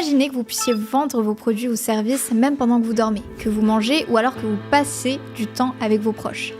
Imaginez que vous puissiez vendre vos produits ou services même pendant que vous dormez, que vous mangez ou alors que vous passez du temps avec vos proches.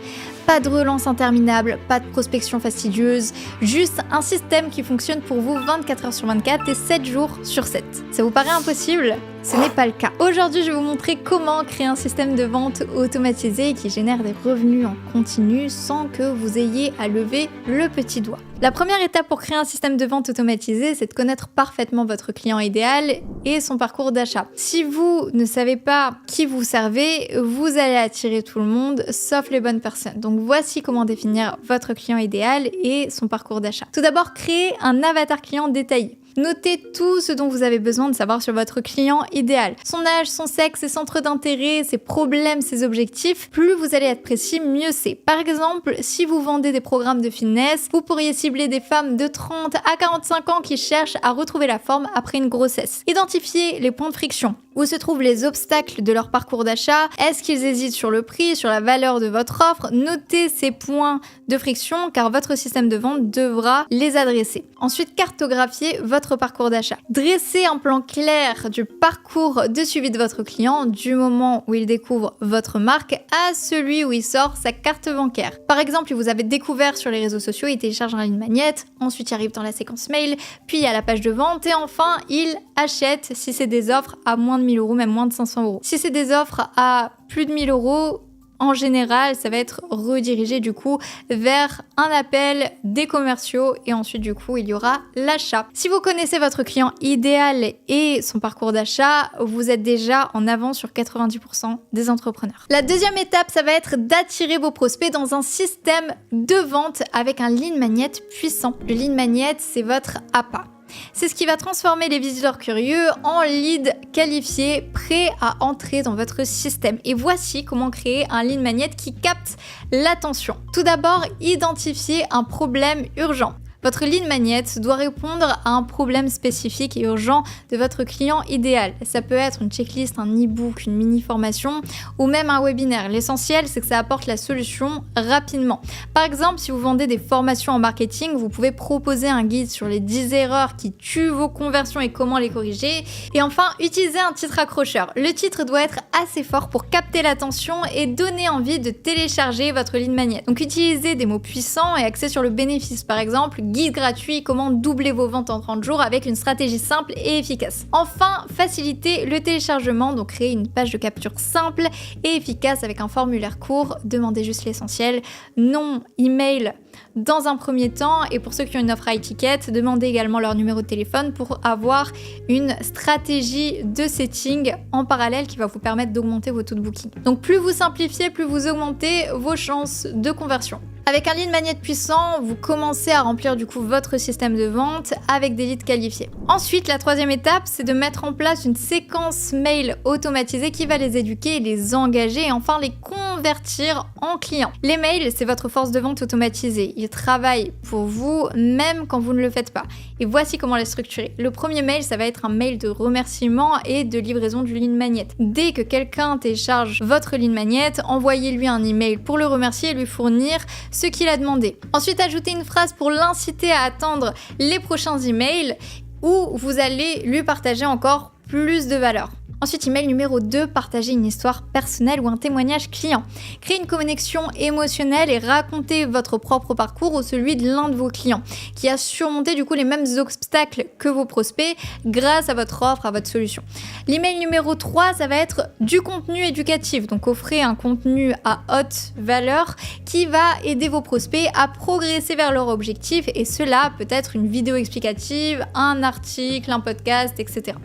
Pas de relance interminable, pas de prospection fastidieuse, juste un système qui fonctionne pour vous 24 heures sur 24 et 7 jours sur 7. Ça vous paraît impossible ? Ce n'est pas le cas. Aujourd'hui, je vais vous montrer comment créer un système de vente automatisé qui génère des revenus en continu sans que vous ayez à lever le petit doigt. La première étape pour créer un système de vente automatisé, c'est de connaître parfaitement votre client idéal et son parcours d'achat. Si vous ne savez pas qui vous servez, vous allez attirer tout le monde, sauf les bonnes personnes. Donc voici comment définir votre client idéal et son parcours d'achat. Tout d'abord, créez un avatar client détaillé. Notez tout ce dont vous avez besoin de savoir sur votre client idéal. Son âge, son sexe, ses centres d'intérêt, ses problèmes, ses objectifs. Plus vous allez être précis, mieux c'est. Par exemple, si vous vendez des programmes de fitness, vous pourriez cibler des femmes de 30 à 45 ans qui cherchent à retrouver la forme après une grossesse. Identifiez les points de friction. Où se trouvent les obstacles de leur parcours d'achat? Est-ce qu'ils hésitent sur le prix, sur la valeur de votre offre? Notez ces points de friction car votre système de vente devra les adresser. Ensuite, cartographiez votre parcours d'achat. Dressez un plan clair du parcours de suivi de votre client du moment où il découvre votre marque à celui où il sort sa carte bancaire. Par exemple, vous avez découvert sur les réseaux sociaux, il télécharge un lead-magnet, ensuite il arrive dans la séquence mail, puis à la page de vente et enfin il achète si c'est des offres à moins de 1000 euros, même moins de 500 euros. Si c'est des offres à plus de 1000 euros, en général, ça va être redirigé du coup vers un appel des commerciaux et ensuite du coup, il y aura l'achat. Si vous connaissez votre client idéal et son parcours d'achat, vous êtes déjà en avance sur 90% des entrepreneurs. La deuxième étape, ça va être d'attirer vos prospects dans un système de vente avec un lead magnet puissant. Le lead magnet, c'est votre appât. C'est ce qui va transformer les visiteurs curieux en leads qualifiés, prêts à entrer dans votre système. Et voici comment créer un lead magnet qui capte l'attention. Tout d'abord, identifiez un problème urgent. Votre lead magnet doit répondre à un problème spécifique et urgent de votre client idéal. Ça peut être une checklist, un e-book, une mini-formation ou même un webinaire. L'essentiel, c'est que ça apporte la solution rapidement. Par exemple, si vous vendez des formations en marketing, vous pouvez proposer un guide sur les 10 erreurs qui tuent vos conversions et comment les corriger. Et enfin, utilisez un titre accrocheur. Le titre doit être assez fort pour capter l'attention et donner envie de télécharger votre lead magnet. Donc utilisez des mots puissants et axés sur le bénéfice. Par exemple, guide gratuit, comment doubler vos ventes en 30 jours avec une stratégie simple et efficace. Enfin, facilitez le téléchargement, donc créez une page de capture simple et efficace avec un formulaire court. Demandez juste l'essentiel, nom, email dans un premier temps et pour ceux qui ont une offre high ticket, demandez également leur numéro de téléphone pour avoir une stratégie de setting en parallèle qui va vous permettre d'augmenter vos taux de booking. Donc plus vous simplifiez, plus vous augmentez vos chances de conversion. Avec un lead magnet puissant, vous commencez à remplir du coup votre système de vente avec des leads qualifiés. Ensuite, la troisième étape, c'est de mettre en place une séquence mail automatisée qui va les éduquer, les engager et enfin les convertir en clients. Les mails, c'est votre force de vente automatisée. Ils travaillent pour vous même quand vous ne le faites pas. Et voici comment les structurer. Le premier mail, ça va être un mail de remerciement et de livraison du lead magnet. Dès que quelqu'un télécharge votre lead magnet, envoyez-lui un email pour le remercier et lui fournir ce qu'il a demandé. Ensuite, ajoutez une phrase pour l'inciter à attendre les prochains emails où vous allez lui partager encore plus de valeur. Ensuite, email numéro 2, partagez une histoire personnelle ou un témoignage client. Créez une connexion émotionnelle et racontez votre propre parcours ou celui de l'un de vos clients qui a surmonté du coup les mêmes obstacles que vos prospects grâce à votre offre, à votre solution. L'email numéro 3, ça va être du contenu éducatif. Donc, offrez un contenu à haute valeur qui va aider vos prospects à progresser vers leur objectif et cela peut être une vidéo explicative, un article, un podcast, etc.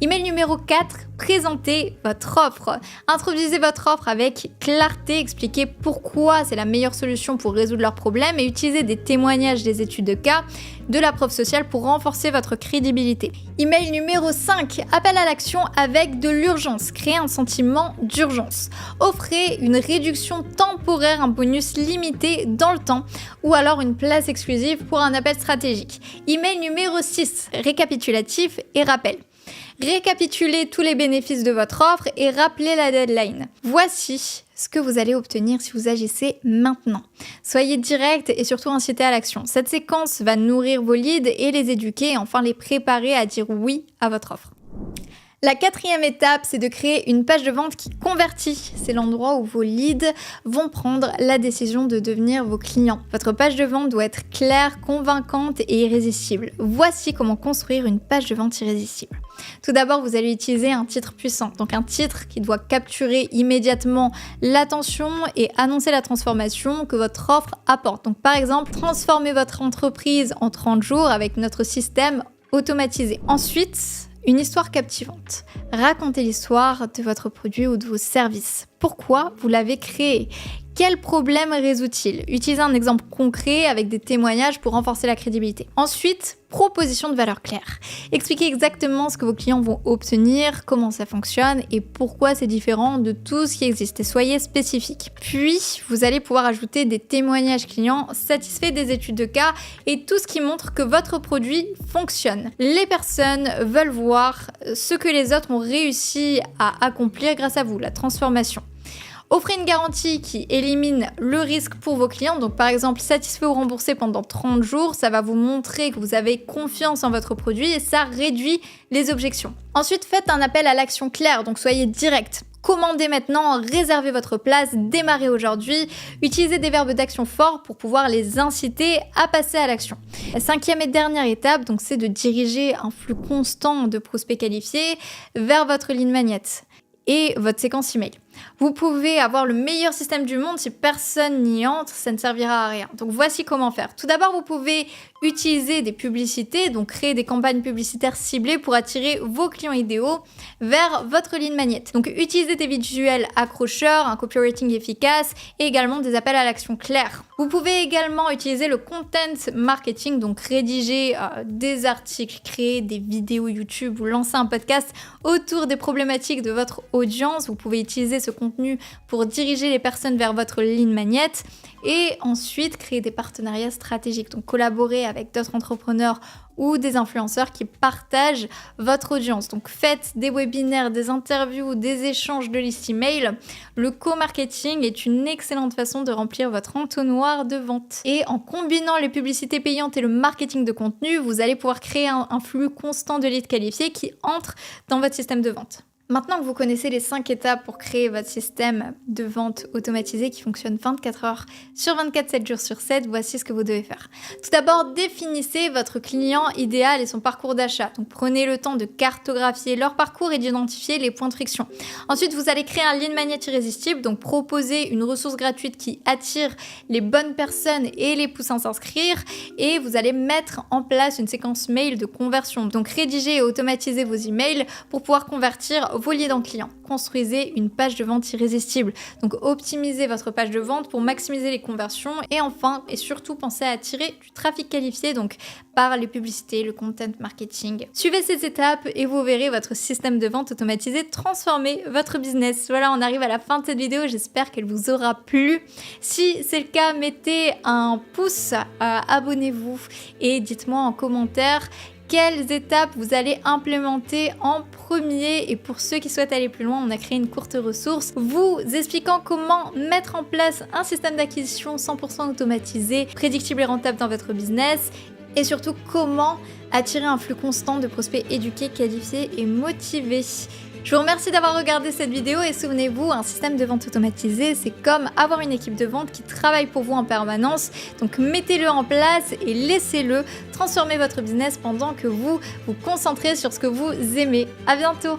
Email numéro 4, présentez votre offre. Introduisez votre offre avec clarté, expliquez pourquoi c'est la meilleure solution pour résoudre leurs problèmes et utilisez des témoignages, des études de cas, de la preuve sociale pour renforcer votre crédibilité. Email numéro 5, appel à l'action avec de l'urgence. Créez un sentiment d'urgence. Offrez une réduction temporaire, un bonus limité dans le temps ou alors une place exclusive pour un appel stratégique. Email numéro 6, récapitulatif et rappel. Récapitulez tous les bénéfices de votre offre et rappelez la deadline. Voici ce que vous allez obtenir si vous agissez maintenant. Soyez direct et surtout incitez à l'action. Cette séquence va nourrir vos leads et les éduquer et enfin les préparer à dire oui à votre offre. La quatrième étape, c'est de créer une page de vente qui convertit. C'est l'endroit où vos leads vont prendre la décision de devenir vos clients. Votre page de vente doit être claire, convaincante et irrésistible. Voici comment construire une page de vente irrésistible. Tout d'abord, vous allez utiliser un titre puissant. Donc un titre qui doit capturer immédiatement l'attention et annoncer la transformation que votre offre apporte. Donc par exemple, transformez votre entreprise en 30 jours avec notre système automatisé. Ensuite, une histoire captivante. Racontez l'histoire de votre produit ou de vos services. Pourquoi vous l'avez créé ? Quel problème résout-il ? Utilisez un exemple concret avec des témoignages pour renforcer la crédibilité. Ensuite, proposition de valeur claire. Expliquez exactement ce que vos clients vont obtenir, comment ça fonctionne et pourquoi c'est différent de tout ce qui existe. Et soyez spécifique. Puis, vous allez pouvoir ajouter des témoignages clients satisfaits des études de cas et tout ce qui montre que votre produit fonctionne. Les personnes veulent voir ce que les autres ont réussi à accomplir grâce à vous, la transformation. Offrez une garantie qui élimine le risque pour vos clients. Donc par exemple, satisfait ou remboursé pendant 30 jours, ça va vous montrer que vous avez confiance en votre produit et ça réduit les objections. Ensuite, faites un appel à l'action clair, donc soyez direct. Commandez maintenant, réservez votre place, démarrez aujourd'hui. Utilisez des verbes d'action forts pour pouvoir les inciter à passer à l'action. La cinquième et dernière étape, donc, c'est de diriger un flux constant de prospects qualifiés vers votre lead magnet et votre séquence email. Vous pouvez avoir le meilleur système du monde, si personne n'y entre, ça ne servira à rien. Donc voici comment faire. Tout d'abord, vous pouvez utiliser des publicités, donc créer des campagnes publicitaires ciblées pour attirer vos clients idéaux vers votre lead magnet. Donc utilisez des visuels accrocheurs, un copywriting efficace et également des appels à l'action clairs. Vous pouvez également utiliser le content marketing, donc rédiger des articles, créer des vidéos YouTube ou lancer un podcast autour des problématiques de votre audience. Vous pouvez utiliser ce contenu pour diriger les personnes vers votre lead magnet et ensuite créer des partenariats stratégiques, donc collaborer avec d'autres entrepreneurs ou des influenceurs qui partagent votre audience. Donc faites des webinaires, des interviews, des échanges de listes email. Le co-marketing est une excellente façon de remplir votre entonnoir de vente. Et en combinant les publicités payantes et le marketing de contenu, vous allez pouvoir créer un flux constant de leads qualifiés qui entrent dans votre système de vente. Maintenant que vous connaissez les 5 étapes pour créer votre système de vente automatisé qui fonctionne 24 heures sur 24, 7 jours sur 7, voici ce que vous devez faire. Tout d'abord, définissez votre client idéal et son parcours d'achat. Donc prenez le temps de cartographier leur parcours et d'identifier les points de friction. Ensuite, vous allez créer un lead magnet irrésistible, donc proposer une ressource gratuite qui attire les bonnes personnes et les pousse à s'inscrire. Et vous allez mettre en place une séquence mail de conversion. Donc rédigez et automatisez vos emails pour pouvoir convertir vos leads en clients. Construisez une page de vente irrésistible. Donc optimisez votre page de vente pour maximiser les conversions et enfin et surtout pensez à attirer du trafic qualifié donc par les publicités, le content marketing. Suivez ces étapes et vous verrez votre système de vente automatisé transformer votre business. Voilà, on arrive à la fin de cette vidéo. J'espère qu'elle vous aura plu. Si c'est le cas, mettez un pouce, abonnez-vous et dites-moi en commentaire quelles étapes vous allez implémenter en premier. Et pour ceux qui souhaitent aller plus loin, on a créé une courte ressource vous expliquant comment mettre en place un système d'acquisition 100% automatisé, prédictible et rentable dans votre business. Et surtout, comment attirer un flux constant de prospects éduqués, qualifiés et motivés. Je vous remercie d'avoir regardé cette vidéo et souvenez-vous, un système de vente automatisé, c'est comme avoir une équipe de vente qui travaille pour vous en permanence. Donc mettez-le en place et laissez-le transformer votre business pendant que vous vous concentrez sur ce que vous aimez. À bientôt!